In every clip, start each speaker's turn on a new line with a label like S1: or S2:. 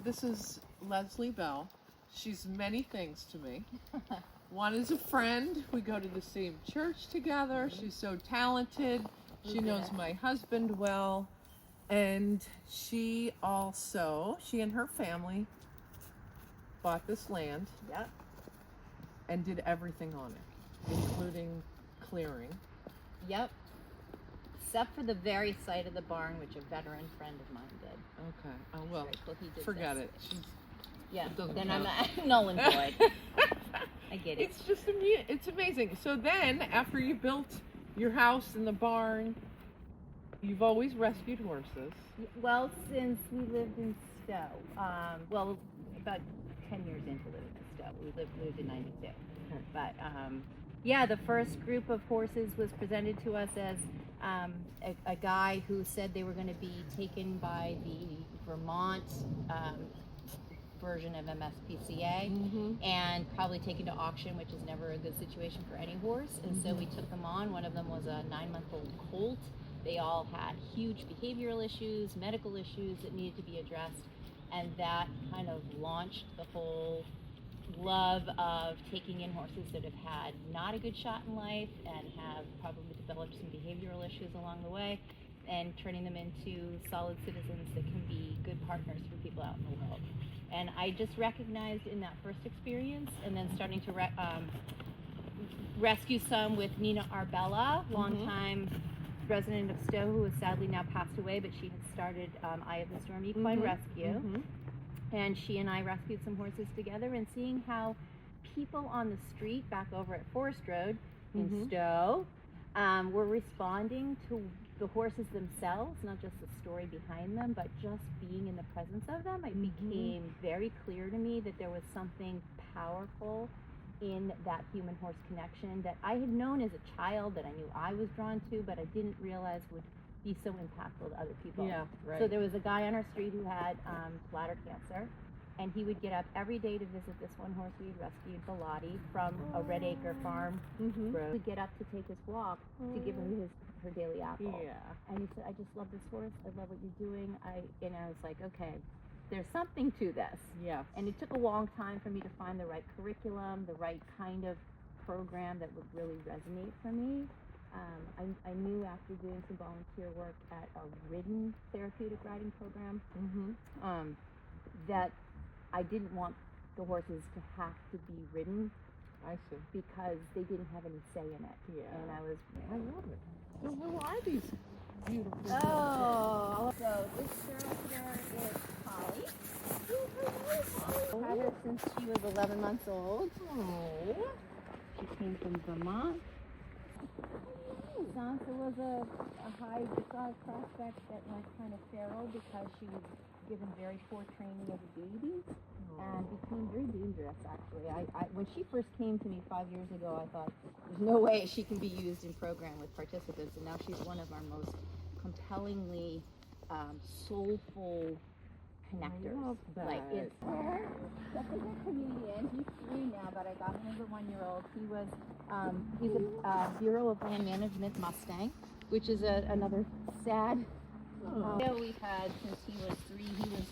S1: This is Leslie Bell. She's many things to me. One is a friend. We go to the same church together. She's so talented. She knows my husband well. And she and her family bought this land.
S2: Yep.
S1: And did everything on it, including clearing.
S2: Yep. Except for the very site of the barn, which a veteran friend of mine did.
S1: Okay. Oh, well,
S2: Grateful he did
S1: forget
S2: this.
S1: it.
S2: Yeah,
S1: doesn't
S2: then
S1: count.
S2: I'm null and void. I get it.
S1: It's just it's amazing. So then, after you built your house and the barn, you've always rescued horses.
S2: Well, since we lived in Stow, about 10 years into living in Stow, we lived in 92. But yeah, the first group of horses was presented to us as a guy who said they were going to be taken by the Vermont version of MSPCA and probably taken to auction, which is never a good situation for any horse. And so we took them on. One of them was a 9-month-old colt. They all had huge behavioral issues, medical issues that needed to be addressed, and that kind of launched the whole love of taking in horses that have had not a good shot in life and have probably developed some behavioral issues along the way, and turning them into solid citizens that can be good partners for people out in the world. And I just recognized in that first experience, and then starting to rescue some with Nina Arbella, longtime resident of Stow, who has sadly now passed away, but she had started Eye of the Storm Equine Rescue. And she and I rescued some horses together, and seeing how people on the street back over at Forest Road in Stow were responding to the horses themselves, not just the story behind them, but just being in the presence of them. It became very clear to me that there was something powerful in that human-horse connection that I had known as a child, that I knew I was drawn to, but I didn't realize would be so impactful to other people.
S1: Yeah, right.
S2: So there was a guy on our street who had bladder cancer, and he would get up every day to visit this one horse we had rescued, Bellotti, from a Red Acre farm road. He'd get up to take his walk to give her her daily apple.
S1: Yeah.
S2: And he said, "I just love this horse. I love what you're doing." I was like, okay, there's something to this.
S1: Yeah.
S2: And it took a long time for me to find the right curriculum, the right kind of program that would really resonate for me. I knew after doing some volunteer work at a ridden therapeutic riding program that I didn't want the horses to have to be ridden.
S1: I see.
S2: Because they didn't have any say in it. Yeah. And
S1: I love it. So who are these beautiful
S2: Oh, so this girl here is Polly. I've had her since she was 11 months old.
S1: Oh.
S2: She came from Vermont. Sansa was a high prospect that went kind of feral because she was given very poor training as a baby and became very dangerous, actually. When she first came to me 5 years ago, I thought, there's no way she can be used in program with participants, and now she's one of our most compellingly soulful connectors.
S1: I love that.
S2: Like, it's such a good comedian. He's 3 now, but I got him as a 1-year-old. He's a Bureau of Land Management Mustang, which is another sad we've had since he was 3. He was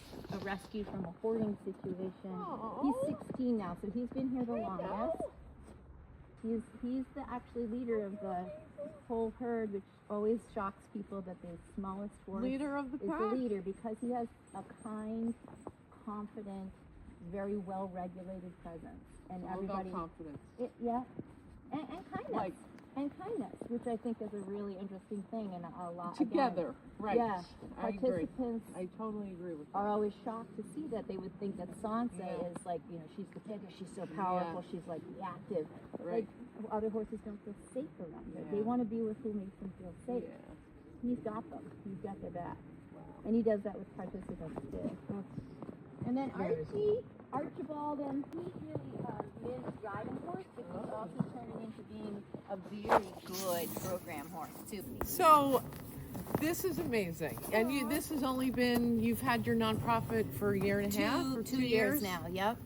S2: rescued from a hoarding situation. He's 16 now, so he's been here the longest. He's the actually leader of the whole herd, which always shocks people that the smallest horse
S1: Leader of the
S2: is
S1: pack.
S2: the leader, because he has a kind, confident, very well-regulated presence, and
S1: All
S2: everybody.
S1: about confidence.
S2: And kindness. And kindness, which I think is a really interesting thing, and a lot
S1: Together, right?
S2: Yeah,
S1: I agree.
S2: participants
S1: I totally agree with
S2: are
S1: that.
S2: always shocked to see that. They would think that Sansa is like, she's the bigger, she's so powerful, she's like reactive.
S1: Right.
S2: Like other horses don't feel safe around her. They
S1: Yeah.
S2: want to be with who makes them feel safe.
S1: Yeah.
S2: He's got them. He's got their back. And he does that with participants too. And then Archibald, and he's really Min's driving horse, but he's also turning into being a very good program horse too.
S1: So this is amazing. And this has only been, you've had your nonprofit for a year and a half? Or
S2: 2 years now, yep.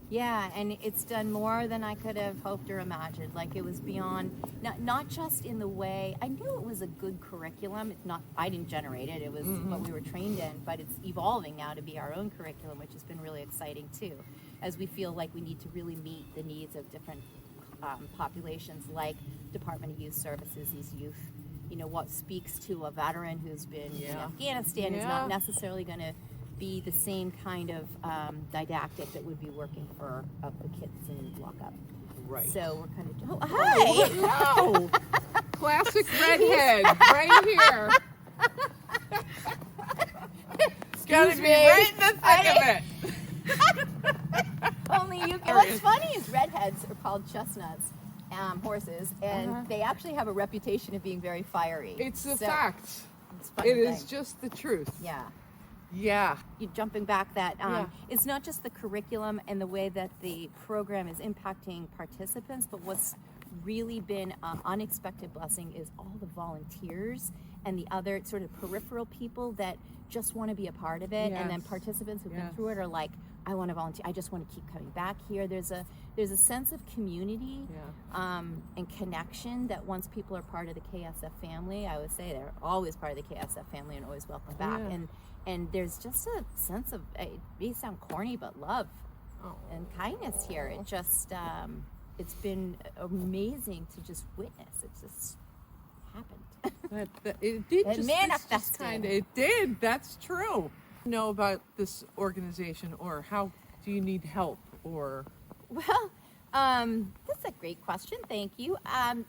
S2: Yeah, and it's done more than I could have hoped or imagined. Like, it was beyond, not just in the way, I knew it was a good curriculum. It's not, I didn't generate it, it was what we were trained in, but it's evolving now to be our own curriculum, which has been really exciting too, as we feel like we need to really meet the needs of different populations, like Department of Youth Services, these youth, you know, what speaks to a veteran who's been in Afghanistan is not necessarily going to be the same kind of didactic that would be working for the kids in lockup.
S1: Right.
S2: So we're kind of. Oh, hi!
S1: Hello! Classic redhead, right here. It's gotta be right in the thick of it.
S2: Only you. What's funny is redheads are called chestnuts, horses, and they actually have a reputation of being very fiery.
S1: It's a fact.
S2: It's a funny
S1: It is
S2: thing.
S1: just the truth.
S2: Yeah.
S1: Yeah.
S2: You jumping back that it's not just the curriculum and the way that the program is impacting participants, but what's really been an unexpected blessing is all the volunteers and the other sort of peripheral people that just want to be a part of it. And then participants who've been through it are like, I want to volunteer. I just want to keep coming back here. There's a sense of community and connection that once people are part of the KSF family, I would say they're always part of the KSF family and always welcome back. And there's just a sense of, it may sound corny, but love and kindness here. It just, it's been amazing to just witness. It just happened.
S1: It did
S2: It
S1: just
S2: manifested.
S1: kind of. It did. That's true. Know about this organization, or how do you need help, or?
S2: Well, that's a great question. Thank you.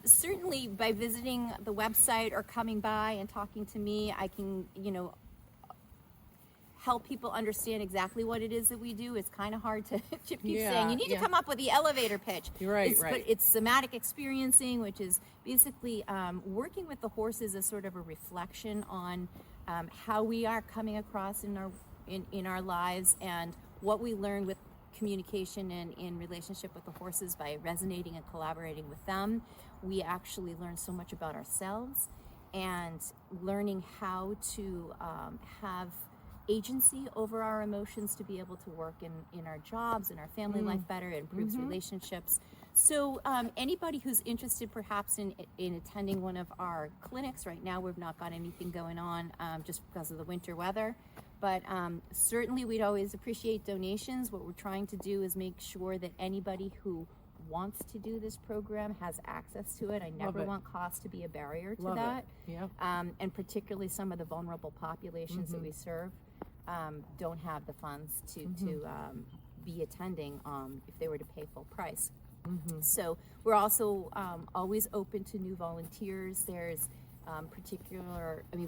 S2: Certainly, by visiting the website or coming by and talking to me, I can, help people understand exactly what it is that we do. It's kind of hard to keep saying, you need to come up with the elevator pitch.
S1: Right.
S2: But it's somatic experiencing, which is basically working with the horses as sort of a reflection on how we are coming across in our lives, and what we learn with communication and in relationship with the horses by resonating and collaborating with them. We actually learn so much about ourselves, and learning how to have agency over our emotions to be able to work in our jobs and our family life better. It improves relationships. So anybody who's interested perhaps in attending one of our clinics, right now we've not got anything going on just because of the winter weather, but certainly we'd always appreciate donations. What we're trying to do is make sure that anybody who wants to do this program has access to it. I never want cost to be a barrier to that. And particularly some of the vulnerable populations that we serve don't have the funds to be attending if they were to pay full price. So we're also always open to new volunteers. There's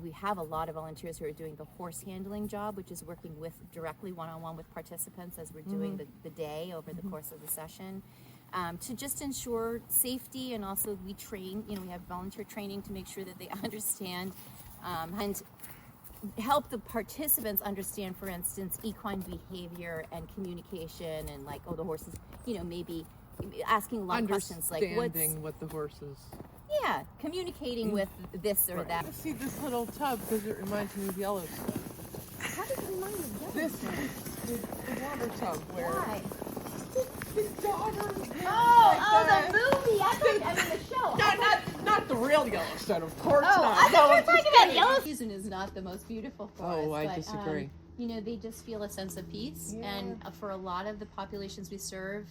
S2: we have a lot of volunteers who are doing the horse handling job, which is working directly one-on-one with participants as we're doing the day over the course of the session. To just ensure safety, and also we train, we have volunteer training to make sure that they understand and help the participants understand, for instance, equine behavior and communication, and like, the horses, maybe asking a lot of questions like
S1: understanding what the horses.
S2: Yeah, communicating with this or that.
S1: I see this little tub because it reminds me of Yellowstone.
S2: How does it remind you of Yellowstone?
S1: This the water tub where.
S2: Why?
S1: The daughter.
S2: The movie. I mean the show.
S1: Not the real Yellowstone, of course
S2: I
S1: not.
S2: thought you were talking about Yellowstone. Season is not the most beautiful for us.
S1: I disagree.
S2: They just feel a sense of peace, and for a lot of the populations we serve,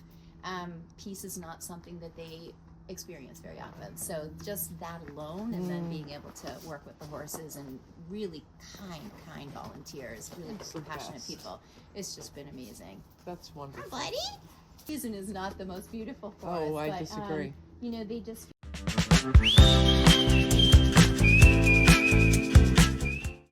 S2: peace is not something that they experience very often. So just that alone, and then being able to work with the horses and really kind volunteers, really compassionate people, it's just been amazing.
S1: That's wonderful.
S2: Hi, buddy. Season is not the most beautiful for us.
S1: I disagree.
S2: They just